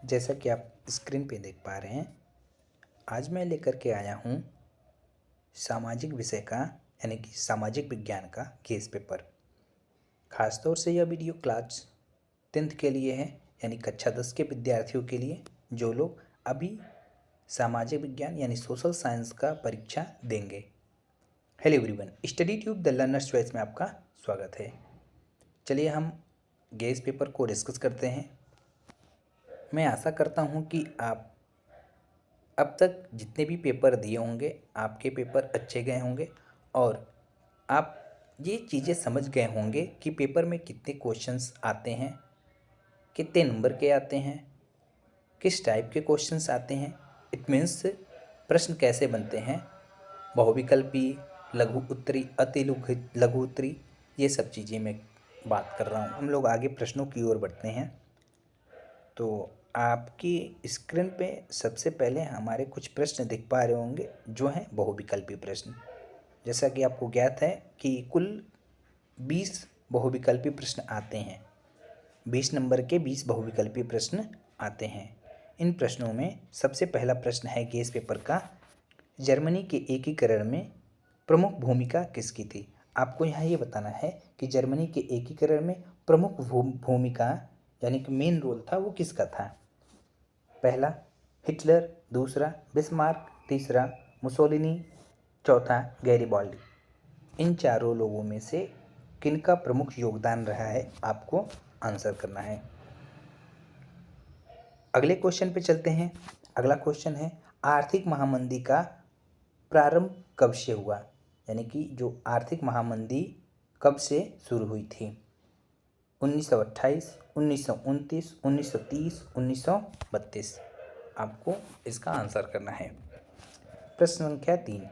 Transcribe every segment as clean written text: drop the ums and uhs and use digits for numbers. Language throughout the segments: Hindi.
जैसा कि आप स्क्रीन पे देख पा रहे हैं, आज मैं लेकर के आया हूँ सामाजिक विषय का यानी कि सामाजिक विज्ञान का केस पेपर। ख़ासतौर से यह वीडियो क्लास 10th के लिए है, यानी कक्षा 10 के विद्यार्थियों के लिए जो लोग अभी सामाजिक विज्ञान यानी सोशल साइंस का परीक्षा देंगे। Hello everyone, study tube the learners choice में आपका स्वागत है। चलिए हम गेस पेपर को डिस्कस करते हैं। मैं आशा करता हूँ कि आप अब तक जितने भी पेपर दिए होंगे आपके पेपर अच्छे गए होंगे और आप ये चीज़ें समझ गए होंगे कि पेपर में कितने क्वेश्चंस आते हैं, कितने नंबर के आते हैं, किस टाइप के क्वेश्चंस आते हैं। इट मीन्स प्रश्न कैसे बनते हैं, बहुविकल्पी, लघु उत्तरी, अति लघु उत्तरी, ये सब चीज़ें मैं बात कर रहा हूँ। हम लोग आगे प्रश्नों की ओर बढ़ते हैं। तो आपकी स्क्रीन पे सबसे पहले हमारे कुछ प्रश्न दिख पा रहे होंगे जो हैं बहुविकल्पी प्रश्न। जैसा कि आपको ज्ञात है कि कुल 20 बहुविकल्पी प्रश्न आते हैं। 20 नंबर के 20 बहुविकल्पी प्रश्न आते हैं। इन प्रश्नों में सबसे पहला प्रश्न है गेस पेपर का, जर्मनी के एकीकरण में प्रमुख भूमिका किसकी थी। आपको यहाँ ये बताना है कि जर्मनी के एकीकरण में प्रमुख भूमिका यानी कि मेन रोल था वो किसका था। पहला हिटलर, दूसरा बिस्मार्क, तीसरा मुसोलिनी, चौथा गैरिबाल्डी। इन चारों लोगों में से किनका प्रमुख योगदान रहा है, आपको आंसर करना है। अगले क्वेश्चन पे चलते हैं। अगला क्वेश्चन है, आर्थिक महामंदी का प्रारंभ कब से हुआ, यानी कि जो आर्थिक महामंदी कब से शुरू हुई थी। 1928, 1929, 1930, 1932। आपको इसका आंसर करना है। प्रश्न संख्या 3,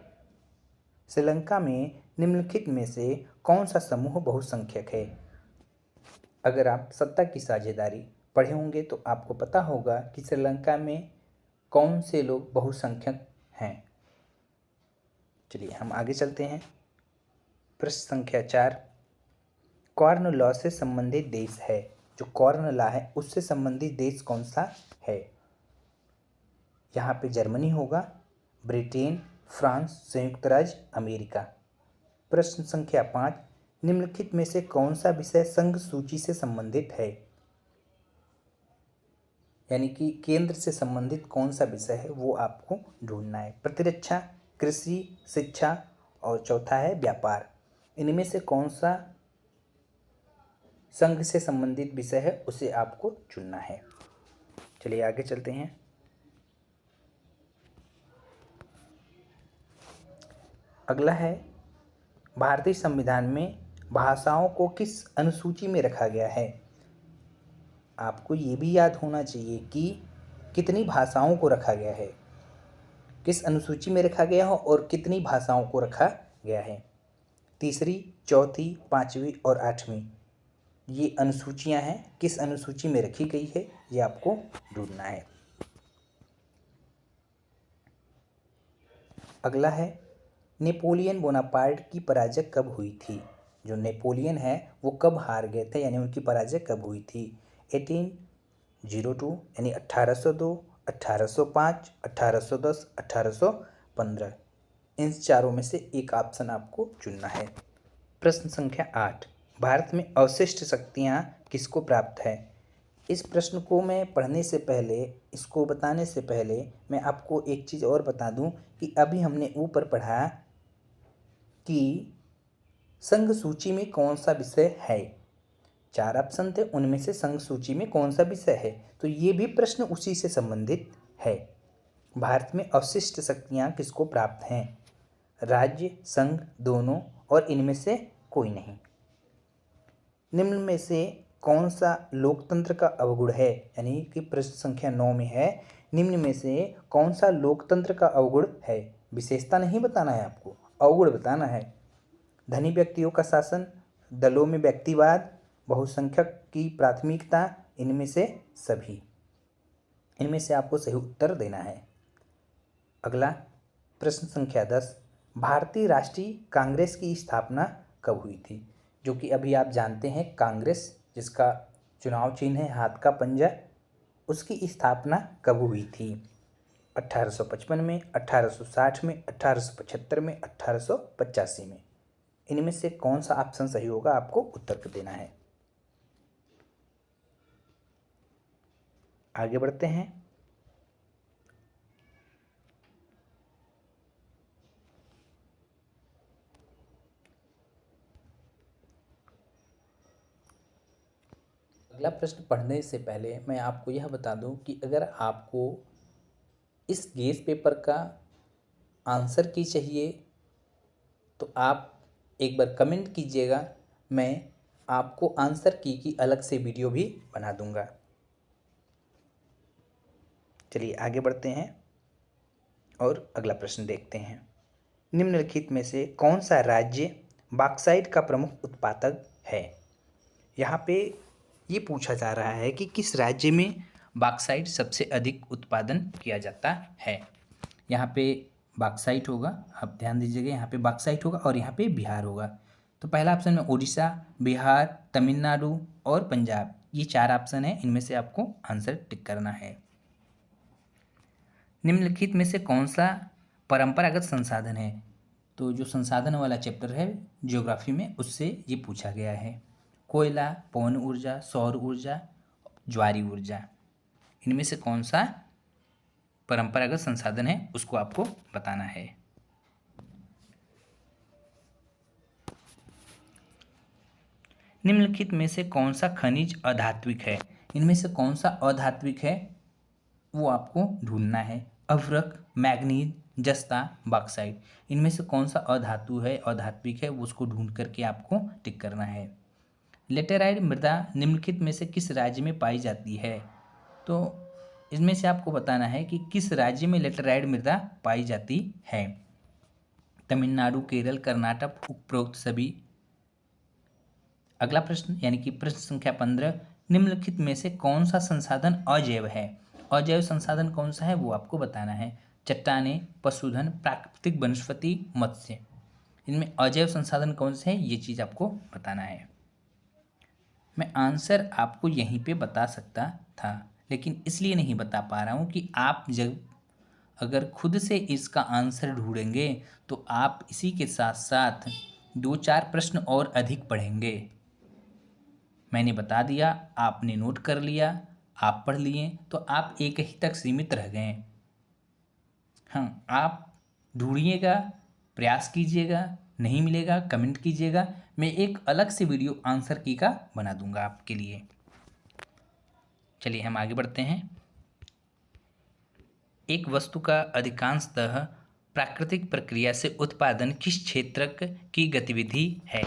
श्रीलंका में निम्नलिखित में से कौन सा समूह बहुसंख्यक है। अगर आप सत्ता की साझेदारी पढ़े होंगे तो आपको पता होगा कि श्रीलंका में कौन से लोग बहुसंख्यक हैं। चलिए हम आगे चलते हैं। प्रश्न संख्या 4, कॉर्न लॉ से संबंधित देश है। जो कॉर्न लॉ है उससे संबंधित देश कौन सा है। यहाँ पे जर्मनी होगा, ब्रिटेन, फ्रांस, संयुक्त राज्य अमेरिका। प्रश्न संख्या 5, निम्नलिखित में से कौन सा विषय संघ सूची से संबंधित है, यानी कि केंद्र से संबंधित कौन सा विषय है वो आपको ढूंढना है। प्रतिरक्षा, कृषि, शिक्षा और चौथा है व्यापार। इनमें से कौन सा संघ से संबंधित विषय है उसे आपको चुनना है। चलिए आगे चलते हैं। अगला है, भारतीय संविधान में भाषाओं को किस अनुसूची में रखा गया है। आपको ये भी याद होना चाहिए कि कितनी भाषाओं को रखा गया है, किस अनुसूची में रखा गया हो और कितनी भाषाओं को रखा गया है। तीसरी, चौथी, पाँचवीं और आठवीं ये अनुसूचियां हैं, किस अनुसूची में रखी गई है ये आपको ढूंढना है। अगला है, नेपोलियन बोनापार्ट की पराजय कब हुई थी। जो नेपोलियन है वो कब हार गए थे, यानी उनकी पराजय कब हुई थी। 1802 यानी 1802, 1805, 1810, 1815। इन चारों में से एक ऑप्शन आपको चुनना है। प्रश्न संख्या 8, भारत में अवशिष्ट शक्तियाँ किसको प्राप्त है। इस प्रश्न को मैं पढ़ने से पहले, इसको बताने से पहले मैं आपको एक चीज़ और बता दूं कि अभी हमने ऊपर पढ़ा कि संघ सूची में कौन सा विषय है। 4 ऑप्शन थे, उनमें से संघ सूची में कौन सा विषय है, तो ये भी प्रश्न उसी से संबंधित है। भारत में अवशिष्ट शक्तियाँ किसको प्राप्त हैं, राज्य, संघ, दोनों और इनमें से कोई नहीं। निम्न में से कौन सा लोकतंत्र का अवगुण है, यानी कि प्रश्न संख्या 9 में है, निम्न में से कौन सा लोकतंत्र का अवगुण है। विशेषता नहीं बताना है आपको, अवगुण बताना है। धनी व्यक्तियों का शासन, दलों में व्यक्तिवाद, बहुसंख्यक की प्राथमिकता, इनमें से सभी। इनमें से आपको सही उत्तर देना है। अगला प्रश्न संख्या 10, भारतीय राष्ट्रीय कांग्रेस की स्थापना कब हुई थी। जो कि अभी आप जानते हैं कांग्रेस, जिसका चुनाव चिन्ह है हाथ का पंजा, उसकी स्थापना कब हुई थी? 1855 में, 1860 में, 1875 में, 1885 में। इनमें से कौन सा ऑप्शन सही होगा, आपको उत्तर देना है। आगे बढ़ते हैं। अगला प्रश्न पढ़ने से पहले मैं आपको यह बता दूं कि अगर आपको इस गेस पेपर का आंसर की चाहिए तो आप एक बार कमेंट कीजिएगा, मैं आपको आंसर की अलग से वीडियो भी बना दूंगा। चलिए आगे बढ़ते हैं और अगला प्रश्न देखते हैं। निम्नलिखित में से कौन सा राज्य बॉक्साइट का प्रमुख उत्पादक है? यहाँ पे ये पूछा जा रहा है कि किस राज्य में बॉक्साइट सबसे अधिक उत्पादन किया जाता है। यहाँ पे बॉक्साइट होगा, आप ध्यान दीजिएगा, यहाँ पे बॉक्साइट होगा और यहाँ पे बिहार होगा। तो पहला ऑप्शन में उड़ीसा, बिहार, तमिलनाडु और पंजाब, ये 4 ऑप्शन है, इनमें से आपको आंसर टिक करना है। निम्नलिखित में से कौन सा परंपरागत संसाधन है? तो जो संसाधन वाला चैप्टर है ज्योग्राफी में, उससे ये पूछा गया है। कोयला, पवन ऊर्जा, सौर ऊर्जा, ज्वारी ऊर्जा, इनमें से कौन सा परंपरागत संसाधन है उसको आपको बताना है। निम्नलिखित में से कौन सा खनिज अधात्विक है? इनमें से कौन सा अधात्विक है वो आपको ढूंढना है। अभ्रक, मैग्नीज, जस्ता, बॉक्साइट, इनमें से कौन सा अधातु है, अधात्विक है, वो उसको ढूंढ करके आपको टिक करना है। लेटेराइट मृदा निम्नलिखित में से किस राज्य में पाई जाती है? तो इसमें से आपको बताना है कि किस राज्य में लेटेराइट मृदा पाई जाती है। तमिलनाडु, केरल, कर्नाटक, उपरोक्त सभी। अगला प्रश्न यानी कि प्रश्न संख्या 15, निम्नलिखित में से कौन सा संसाधन अजैव है? अजैव संसाधन कौन सा है वो आपको बताना है। चट्टानें, पशुधन, प्राकृतिक वनस्पति, मत्स्य, इनमें अजैव संसाधन कौन से हैं ये चीज़ आपको बताना है। मैं आंसर आपको यहीं पे बता सकता था, लेकिन इसलिए नहीं बता पा रहा हूँ कि आप जब अगर खुद से इसका आंसर ढूंढेंगे तो आप इसी के साथ साथ 2-4 प्रश्न और अधिक पढ़ेंगे। मैंने बता दिया, आपने नोट कर लिया, आप पढ़ लिए, तो आप एक ही तक सीमित रह गए। हाँ, आप ढूंढिएगा, प्रयास कीजिएगा, नहीं मिलेगा कमेंट कीजिएगा, मैं एक अलग से वीडियो आंसर की का बना दूंगा आपके लिए। चलिए हम आगे बढ़ते हैं। एक वस्तु का अधिकांशतः प्राकृतिक प्रक्रिया से उत्पादन किस क्षेत्र की गतिविधि है?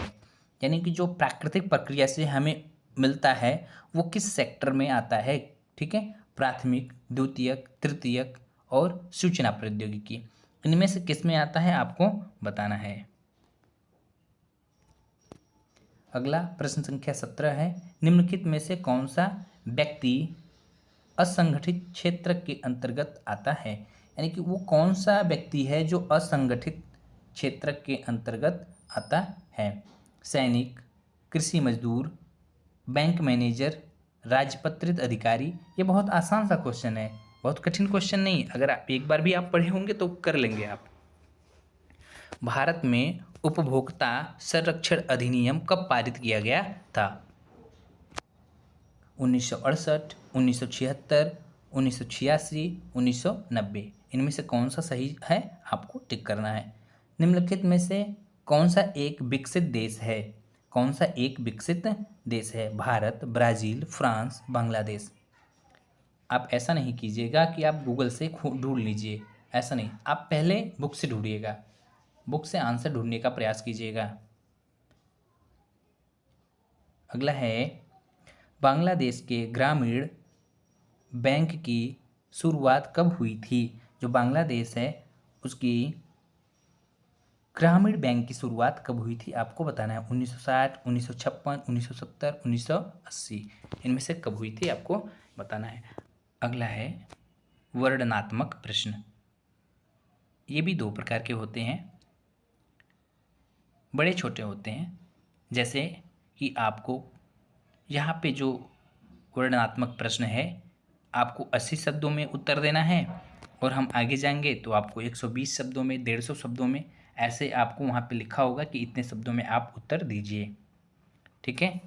यानी कि जो प्राकृतिक प्रक्रिया से हमें मिलता है वो किस सेक्टर में आता है। ठीक है, प्राथमिक, द्वितीयक, तृतीयक और सूचना प्रौद्योगिकी, इनमें से किस में आता है आपको बताना है। अगला प्रश्न संख्या 17 है, निम्नलिखित में से कौन सा व्यक्ति असंगठित क्षेत्र के अंतर्गत आता है? यानी कि वो कौन सा व्यक्ति है जो असंगठित क्षेत्र के अंतर्गत आता है। सैनिक, कृषि मजदूर, बैंक मैनेजर, राजपत्रित अधिकारी। ये बहुत आसान सा क्वेश्चन है, बहुत कठिन क्वेश्चन नहीं, अगर आप एक बार भी आप पढ़े होंगे तो कर लेंगे आप। भारत में उपभोक्ता संरक्षण अधिनियम कब पारित किया गया था? 1968, 1976, 1986, 1990, इनमें से कौन सा सही है आपको टिक करना है। निम्नलिखित में से कौन सा एक विकसित देश है? कौन सा एक विकसित देश है? Bharat, Brazil, France, Bangladesh. आप ऐसा नहीं कीजिएगा कि आप गूगल से ढूंढ लीजिए, ऐसा नहीं, आप पहले बुक से ढूंढिएगा, बुक से आंसर ढूंढने का प्रयास कीजिएगा। अगला है, बांग्लादेश के ग्रामीण बैंक की शुरुआत कब हुई थी? जो बांग्लादेश है उसकी ग्रामीण बैंक की शुरुआत कब हुई थी आपको बताना है। 1960, 1956, 1970, 1980, इनमें से कब हुई थी आपको बताना है। अगला है वर्णनात्मक प्रश्न। ये भी 2 प्रकार के होते हैं, बड़े छोटे होते हैं। जैसे कि आपको यहाँ पे जो वर्णनात्मक प्रश्न है आपको 80 शब्दों में उत्तर देना है, और हम आगे जाएंगे तो आपको 120 शब्दों में, 150 शब्दों में, ऐसे आपको वहाँ पे लिखा होगा कि इतने शब्दों में आप उत्तर दीजिए। ठीक है,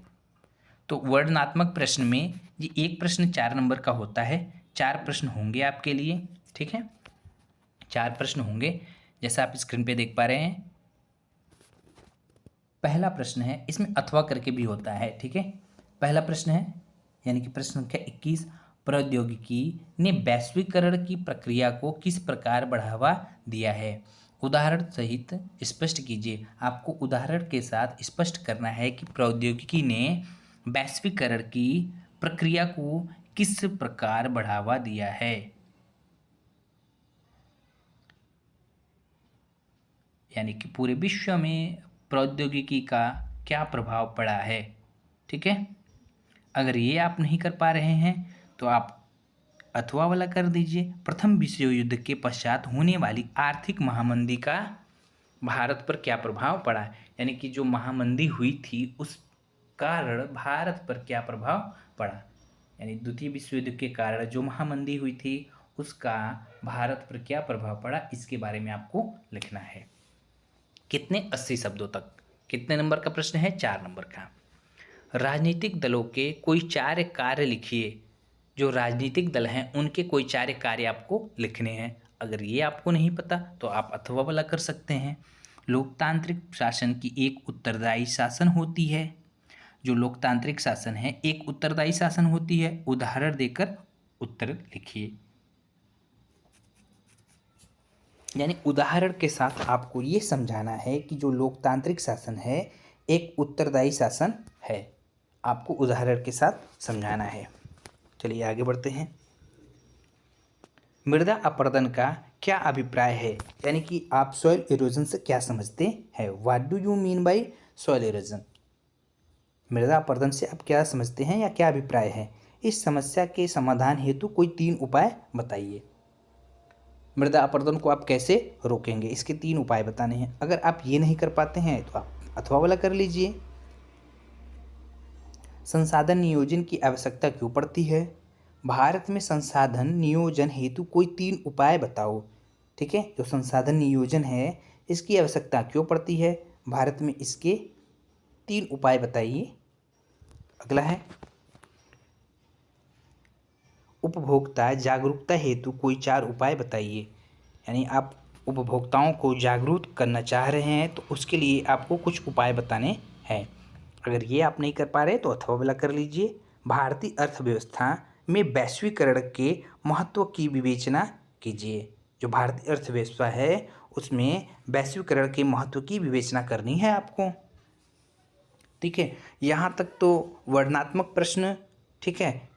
तो वर्णनात्मक प्रश्न में ये एक प्रश्न 4 नंबर का होता है। 4 प्रश्न होंगे आपके लिए। ठीक है, 4 प्रश्न होंगे जैसा आप स्क्रीन पे देख पा रहे हैं। पहला प्रश्न है, इसमें अथवा करके भी होता है। ठीक है, पहला प्रश्न है यानी कि प्रश्न संख्या 21, प्रौद्योगिकी ने वैश्वीकरण की प्रक्रिया को किस प्रकार बढ़ावा दिया है? उदाहरण सहित स्पष्ट कीजिए। आपको उदाहरण के साथ स्पष्ट करना है कि प्रौद्योगिकी ने वैश्वीकरण की प्रक्रिया को किस प्रकार बढ़ावा दिया है। यानी कि पूरे विश्व में प्रौद्योगिकी का क्या प्रभाव पड़ा है। ठीक है, अगर ये आप नहीं कर पा रहे हैं तो आप अथवा वाला कर दीजिए। प्रथम विश्व युद्ध के पश्चात होने वाली आर्थिक महामंदी का भारत पर क्या प्रभाव पड़ा, यानी कि जो महामंदी हुई थी उस कारण भारत पर क्या प्रभाव पड़ा, यानी द्वितीय विश्व युद्ध के कारण जो महामंदी हुई थी उसका भारत पर क्या प्रभाव पड़ा, इसके बारे में आपको लिखना है। कितने? 80 शब्दों तक। कितने नंबर का प्रश्न है? 4 नंबर का। राजनीतिक दलों के कोई 4 कार्य लिखिए। जो राजनीतिक दल हैं उनके कोई 4 कार्य आपको लिखने हैं। अगर ये आपको नहीं पता तो आप अथवा वाला कर सकते हैं। लोकतांत्रिक शासन की एक उत्तरदायी शासन होती है। जो लोकतांत्रिक शासन है एक उत्तरदायी शासन होती है। उदाहरण देकर उत्तर लिखिए। यानी उदाहरण के साथ आपको ये समझाना है कि जो लोकतांत्रिक शासन है एक उत्तरदायी शासन है। आपको उदाहरण के साथ समझाना है। चलिए आगे बढ़ते हैं। मृदा अपरदन का क्या अभिप्राय है? यानी कि आप सॉइल इरोजन से क्या समझते हैं? What do you mean by soil erosion? मृदा अपरदन से आप क्या समझते हैं या क्या अभिप्राय है? इस समस्या के समाधान हेतु कोई 3 उपाय बताइए। मृदा अपरदन को आप कैसे रोकेंगे, इसके 3 उपाय बताने हैं। अगर आप ये नहीं कर पाते हैं तो आप अथवा वाला कर लीजिए। संसाधन नियोजन की आवश्यकता क्यों पड़ती है? भारत में संसाधन नियोजन हेतु कोई 3 उपाय बताओ। ठीक है, जो संसाधन नियोजन है इसकी आवश्यकता क्यों पड़ती है भारत में, इसके 3 उपाय बताइए। अगला है उपभोक्ता जागरूकता हेतु कोई 4 उपाय बताइए। यानी आप उपभोक्ताओं को जागरूक करना चाह रहे हैं तो उसके लिए आपको कुछ उपाय बताने हैं। अगर ये आप नहीं कर पा रहे तो अथवा वाला कर लीजिए। भारतीय अर्थव्यवस्था में वैश्वीकरण के महत्व की विवेचना कीजिए। जो भारतीय अर्थव्यवस्था है उसमें वैश्वीकरण के महत्व की विवेचना करनी है आपको। ठीक है, यहाँ तक तो वर्णनात्मक प्रश्न ठीक है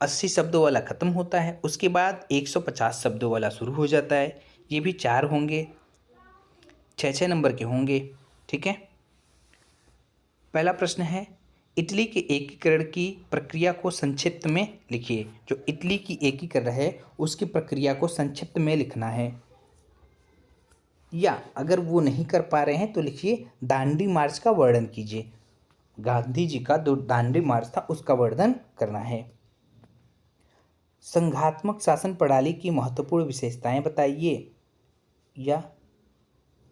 80 शब्दों वाला ख़त्म होता है। उसके बाद 150 शब्दों वाला शुरू हो जाता है। ये भी 4 होंगे, 6 नंबर के होंगे। ठीक है, पहला प्रश्न है इटली के एकीकरण की प्रक्रिया को संक्षिप्त में लिखिए। जो इटली की एकीकरण है उसकी प्रक्रिया को संक्षिप्त में लिखना है। या अगर वो नहीं कर पा रहे हैं तो लिखिए दांडी मार्च का वर्णन कीजिए। गांधी जी का जो दांडी मार्च था उसका वर्णन करना है। संघात्मक शासन प्रणाली की महत्वपूर्ण विशेषताएं बताइए। या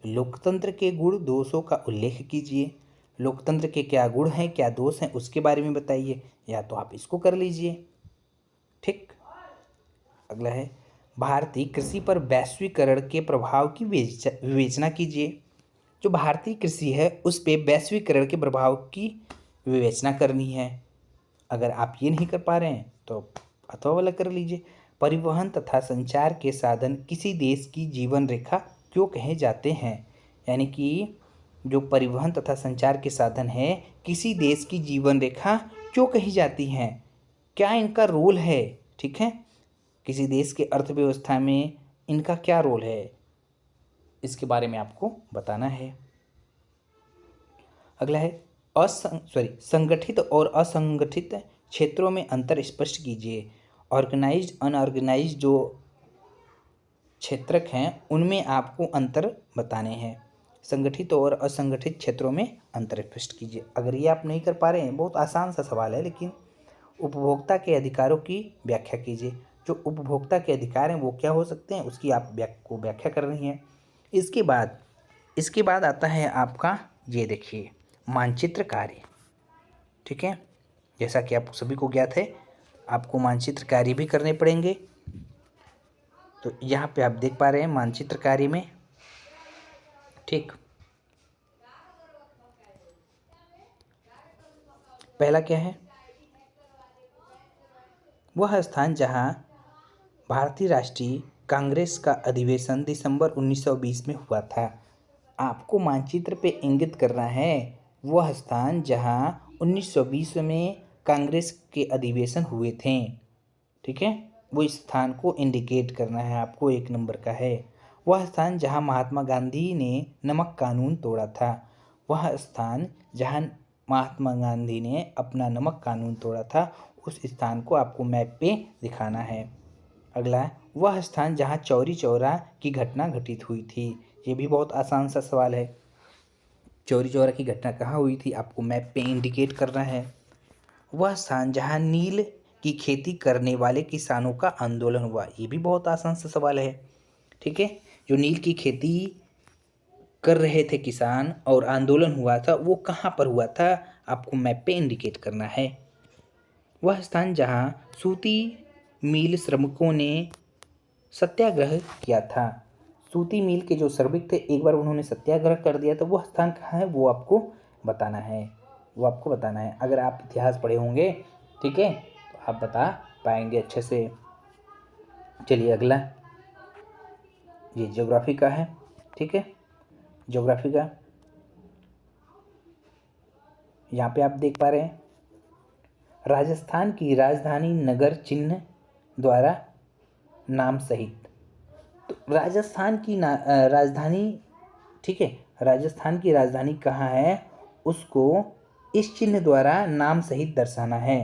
लोकतंत्र के गुण दोषों का उल्लेख कीजिए। लोकतंत्र के क्या गुण हैं क्या दोष हैं उसके बारे में बताइए। या तो आप इसको कर लीजिए। ठीक, अगला है भारतीय कृषि पर वैश्वीकरण के प्रभाव की विवेचना कीजिए। जो भारतीय कृषि है उस पे वैश्वीकरण के प्रभाव की विवेचना करनी है। अगर आप ये नहीं कर पा रहे हैं तो अथवा वाला कर लीजिए। परिवहन तथा संचार के साधन किसी देश की जीवन रेखा क्यों कहे जाते हैं? यानी कि जो परिवहन तथा संचार के साधन है किसी देश की जीवन रेखा क्यों कही जाती हैं? क्या इनका रोल है? ठीक है, किसी देश के अर्थव्यवस्था में इनका क्या रोल है इसके बारे में आपको बताना है। अगला है संगठित और असंगठित क्षेत्रों में अंतर स्पष्ट कीजिए। ऑर्गेनाइज्ड अनऑर्गेनाइज्ड जो क्षेत्रक हैं उनमें आपको अंतर बताने हैं। संगठित और असंगठित क्षेत्रों में अंतर स्पष्ट कीजिए। अगर ये आप नहीं कर पा रहे हैं, बहुत आसान सा सवाल है लेकिन उपभोक्ता के अधिकारों की व्याख्या कीजिए। जो उपभोक्ता के अधिकार हैं वो क्या हो सकते हैं, उसकी आप व्याख्या कर रही हैं। इसके बाद आता है आपका, ये देखिए, मानचित्र कार्य। ठीक है, जैसा कि आप सभी को ज्ञात है, आपको मानचित्र कार्य भी करने पड़ेंगे। तो यहाँ पे आप देख पा रहे हैं मानचित्र कार्य में, ठीक, पहला क्या है, वह स्थान जहाँ भारतीय राष्ट्रीय कांग्रेस का अधिवेशन दिसंबर 1920 में हुआ था। आपको मानचित्र पे इंगित करना है वह स्थान जहां 1920 में कांग्रेस के अधिवेशन हुए थे। ठीक है, वो स्थान को इंडिकेट करना है आपको, 1 नंबर का है। वह स्थान जहां महात्मा गांधी ने नमक कानून तोड़ा था। वह स्थान जहां महात्मा गांधी ने अपना नमक कानून तोड़ा था, उस स्थान को आपको मैप पे दिखाना है। अगला, वह स्थान जहां चौरी चौरा की घटना घटित हुई थी। ये भी बहुत आसान सा सवाल है। चौरी चौरा की घटना कहाँ हुई थी, आपको मैप पे इंडिकेट करना है। वह स्थान जहां नील की खेती करने वाले किसानों का आंदोलन हुआ। ये भी बहुत आसान सा सवाल है। ठीक है, जो नील की खेती कर रहे थे किसान और आंदोलन हुआ था, वो कहाँ पर हुआ था, आपको मैप पे इंडिकेट करना है। वह स्थान जहां सूती मिल श्रमिकों ने सत्याग्रह किया था। सूती मिल के जो श्रमिक थे, एक बार उन्होंने सत्याग्रह कर दिया, तो वह स्थान कहाँ है वो आपको बताना है। अगर आप इतिहास पढ़े होंगे, ठीक है, तो आप बता पाएंगे अच्छे से। चलिए अगला, ये ज्योग्राफी का है। ठीक है, ज्योग्राफी का यहाँ पे आप देख पा रहे हैं, राजस्थान की राजधानी नगर चिन्ह द्वारा नाम सहित। तो राजस्थान की राजधानी, ठीक है, राजस्थान की राजधानी कहाँ है, उसको इस चिन्ह द्वारा नाम सहित दर्शाना है।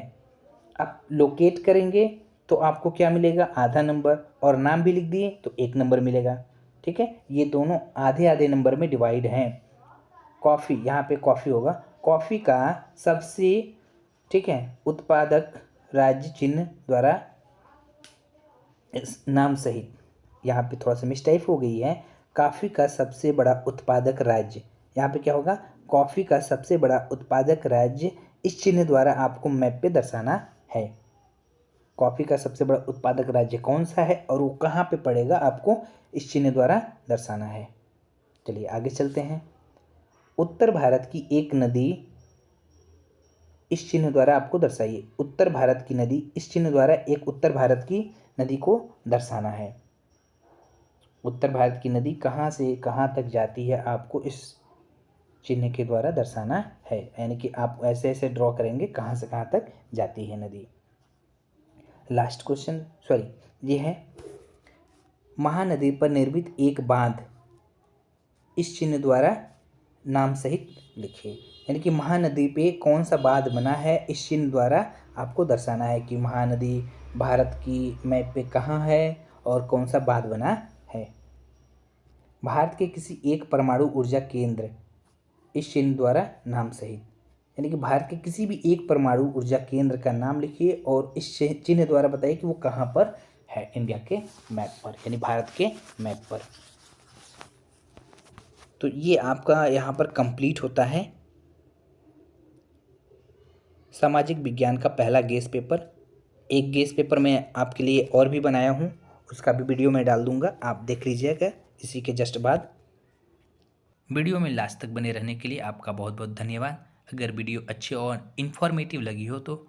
आप लोकेट करेंगे तो आपको क्या मिलेगा, आधा नंबर, और नाम भी लिख दिए तो 1 नंबर मिलेगा। ठीक है, ये दोनों आधे आधे नंबर में डिवाइड हैं। कॉफ़ी, यहाँ पे कॉफ़ी होगा। कॉफ़ी का सबसे, ठीक है, उत्पादक राज्य चिन्ह द्वारा नाम सहित, यहाँ पे थोड़ा सा मिस्टेक हो गई है। कॉफ़ी का सबसे बड़ा उत्पादक राज्य, यहाँ पे क्या होगा, कॉफ़ी का सबसे बड़ा उत्पादक राज्य इस चिन्ह द्वारा आपको मैप पे दर्शाना है। कॉफ़ी का सबसे बड़ा उत्पादक राज्य कौन सा है और वो कहाँ पे पड़ेगा, आपको इस चिन्ह द्वारा दर्शाना है। चलिए आगे चलते हैं। उत्तर भारत की एक नदी इस चिन्ह द्वारा आपको दर्शाइए। उत्तर भारत की नदी, इस चिन्ह द्वारा एक उत्तर भारत की नदी को दर्शाना है। उत्तर भारत की नदी कहाँ से कहाँ तक जाती है, आपको इस चिन्ह के द्वारा दर्शाना है। यानी कि आप ऐसे ऐसे ड्रॉ करेंगे कहाँ से कहाँ तक जाती है नदी। लास्ट क्वेश्चन, ये है, महानदी पर निर्मित एक बांध इस चिन्ह द्वारा नाम सहित लिखिए। यानी कि महानदी पे कौन सा बांध बना है, इस चिन्ह द्वारा आपको दर्शाना है कि महानदी भारत की मैप पे कहाँ है और कौन सा बांध बना है। भारत के किसी एक परमाणु ऊर्जा केंद्र इस चिन्ह द्वारा नाम सहित। यानी कि भारत के किसी भी एक परमाणु ऊर्जा केंद्र का नाम लिखिए और इस चिन्ह द्वारा बताइए कि वो कहाँ पर है इंडिया के मैप पर, यानी भारत के मैप पर। तो ये आपका यहाँ पर कंप्लीट होता है सामाजिक विज्ञान का पहला गेस पेपर। एक गेस पेपर मैं आपके लिए और भी बनाया हूँ, उसका भी वीडियो मैं डाल दूँगा, आप देख लीजिएगा इसी के जस्ट बाद। वीडियो में लास्ट तक बने रहने के लिए आपका बहुत बहुत धन्यवाद। अगर वीडियो अच्छी और इन्फॉर्मेटिव लगी हो तो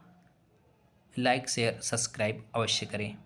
लाइक शेयर सब्सक्राइब अवश्य करें।